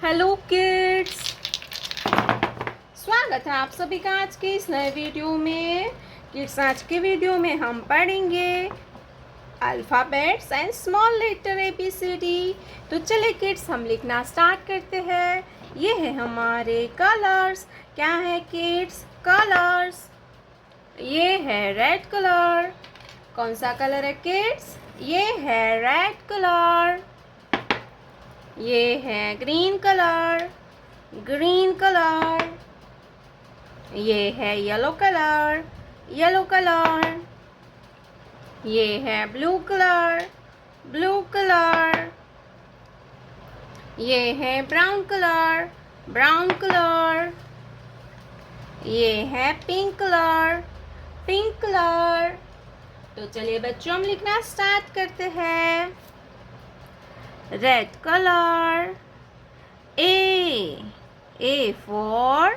Hello kids, स्वागत है आप सभी का आज के इस नए वीडियो में। किड्स, आज के वीडियो में हम पढ़ेंगे alphabets and small letter ABCD। तो चलिए किड्स, हम लिखना स्टार्ट करते हैं। ये है हमारे कलर्स। क्या है किड्स? कलर्स। ये है रेड कलर। कौन सा कलर है किड्स? ये है रेड कलर। ये है ग्रीन कलर, ग्रीन कलर। ये है येलो कलर, येलो कलर। ये है ब्लू कलर, ब्लू कलर। ये है ब्राउन कलर, ब्राउन कलर। ये है पिंक कलर, पिंक कलर। तो चलिए बच्चों, हम लिखना स्टार्ट करते हैं। Red colour, A for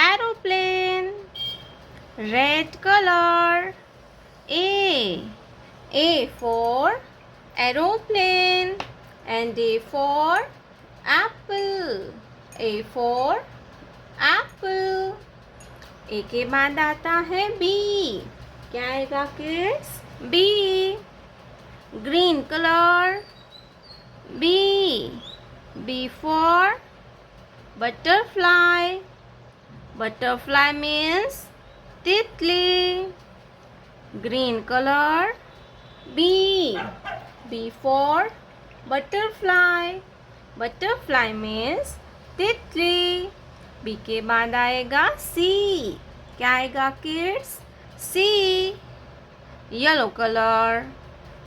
aeroplane. Red color, A for aeroplane. And A for apple, A for apple. A के बाद आता है B. क्या आएगा kids? B. Green color, B for butterfly. Butterfly means titli. Green color, B for butterfly. Butterfly means titli. B के बाद आएगा C. क्या आएगा kids? C. Yellow color,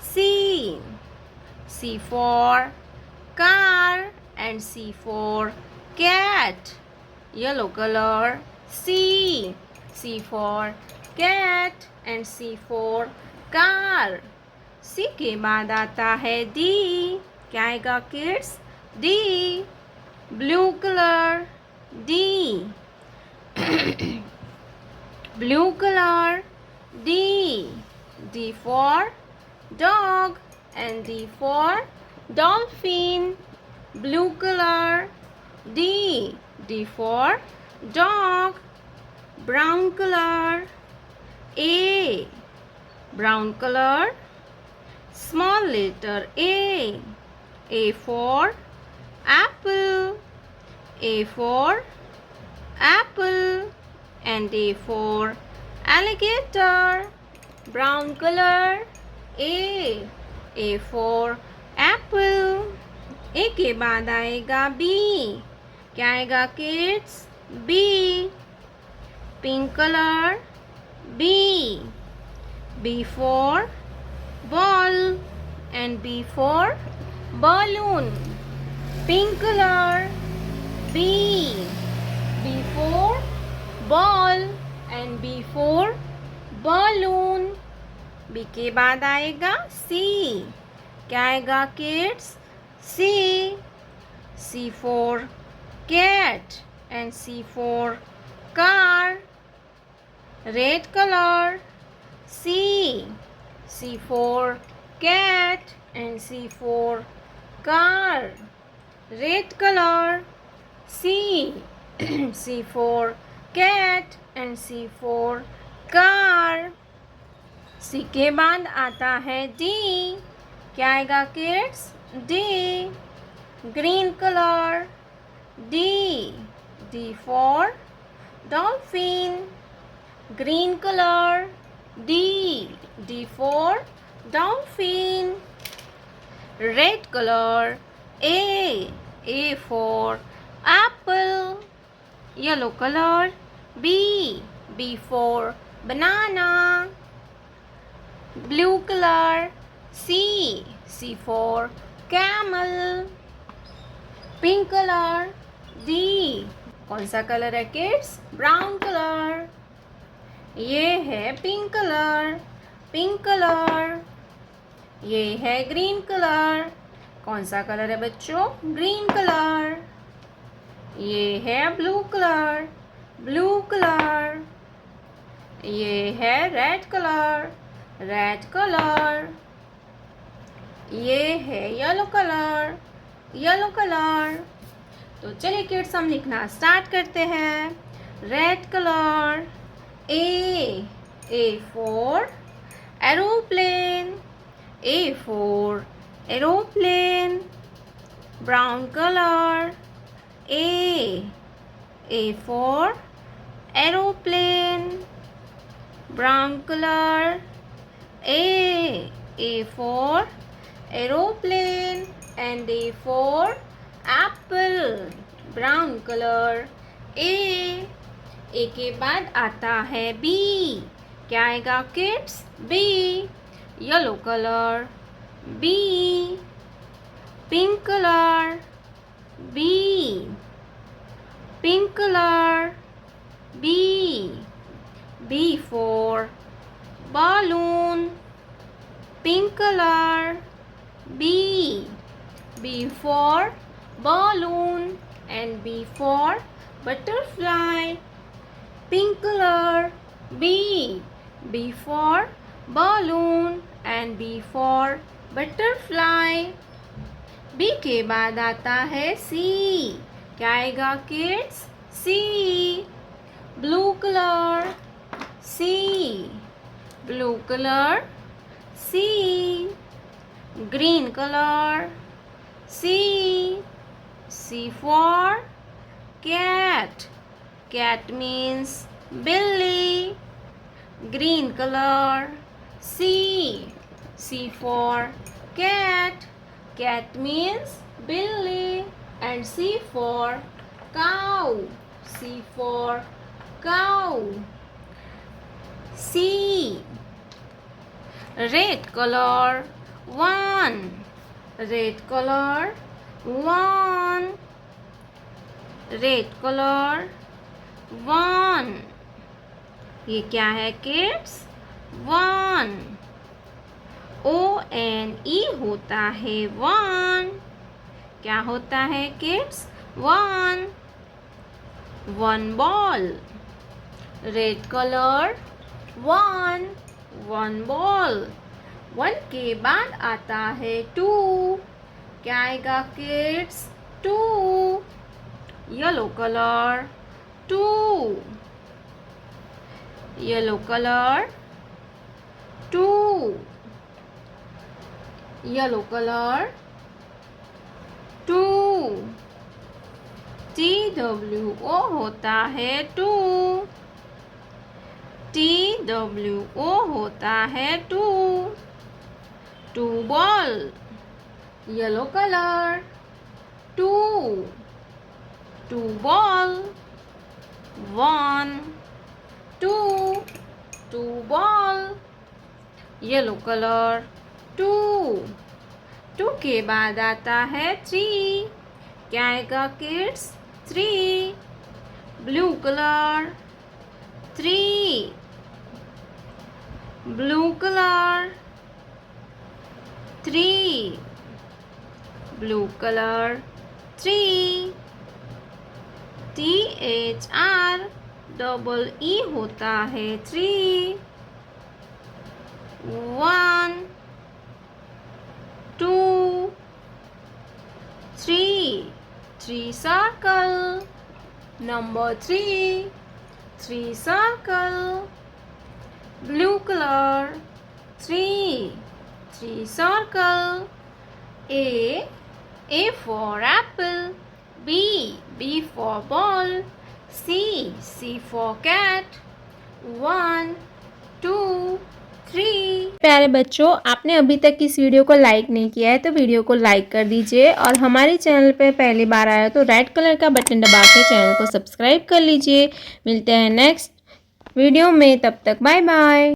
C for car and C for cat. Yellow color, C for cat and C for car. C के बाद आता है D. क्या आएगा kids? D. Blue color, D. Blue color, D for dog and D for dolphin. Blue color, D for dog. Brown color, A. Brown color, small letter A for apple, A for apple. And A for alligator. Brown color, A for apple. A के बाद आएगा B. क्या आएगा kids? B. Pink color, B for ball and B for balloon. Pink color, B for ball and B for balloon. B के बाद आएगा C. क्या आएगा kids? C for cat and C for car. Red color, C for cat and C for car. Red color, C for cat and C for car. C के बाद आता है D. क्या आएगा kids? D. Green color, D for dolphin. Green color, D for dolphin. Red color, A for apple. Yellow color, B for banana. Blue color, C for camel. Pink colour, D. कौन सा colour है kids? Brown colour. ये है pink colour, pink colour. ये है green colour. कौन सा colour है बच्चों? Green colour. ये है ब्लू कलर, ब्लू कलर। ये है रेड कलर, रेड कलर। ये है येलो कलर, येलो कलर। तो चलिए किड्स हम लिखना स्टार्ट करते हैं। Red colour, A for aeroplane, A for aeroplane. Brown color, A for aeroplane. Brown color, A for aeroplane and A for apple. Brown color, A के बाद आता है B. क्या आएगा kids? B. Yellow color, B. Pink color, B. Pink color, B. B for balloon, pink color, B. B for balloon and B for butterfly, pink color, B. B for balloon and B for butterfly. B के बाद आता है C. क्या आएगा kids? C. Blue color, C. Blue color, C. Green color, C. C for cat. Cat means Billy. Green color, C. C for cat. Cat means Billy. And C for cow. C for cow. C. Red color, 1. Red color, 1. Red color, 1. ये क्या है kids? 1. ONE होता है 1. क्या होता है kids? 1. 1 ball. Red color, 1. 1 ball. 1 के बाद आता है 2. क्या आएगा kids? 2. Yellow color, 2. Yellow color, 2. Yellow color, 2. TWO होता है 2. TWO होता है 2. 2 ball. Yellow color, 2. 2 ball. 1, 2. 2 ball. Yellow color, 2. 2 के बाद आता है 3. क्या आएगा kids? 3. Blue color, 3. Blue color, 3. Blue color, 3. THREE होता है 3. 1, 2, 3. 3 circle. Number 3. 3 circle. Blue color, 3. 3 circle. A for apple. B for ball. C for cat. 1, 2, 3. प्यारे बच्चों, आपने अभी तक इस वीडियो को लाइक नहीं किया है तो वीडियो को लाइक कर दीजिए और हमारे चैनल पे पहली बार आया तो रेड कलर का बटन दबा के चैनल को सब्सक्राइब कर लीजिए। मिलते हैं नेक्स्ट वीडियो में, तब तक बाय बाय।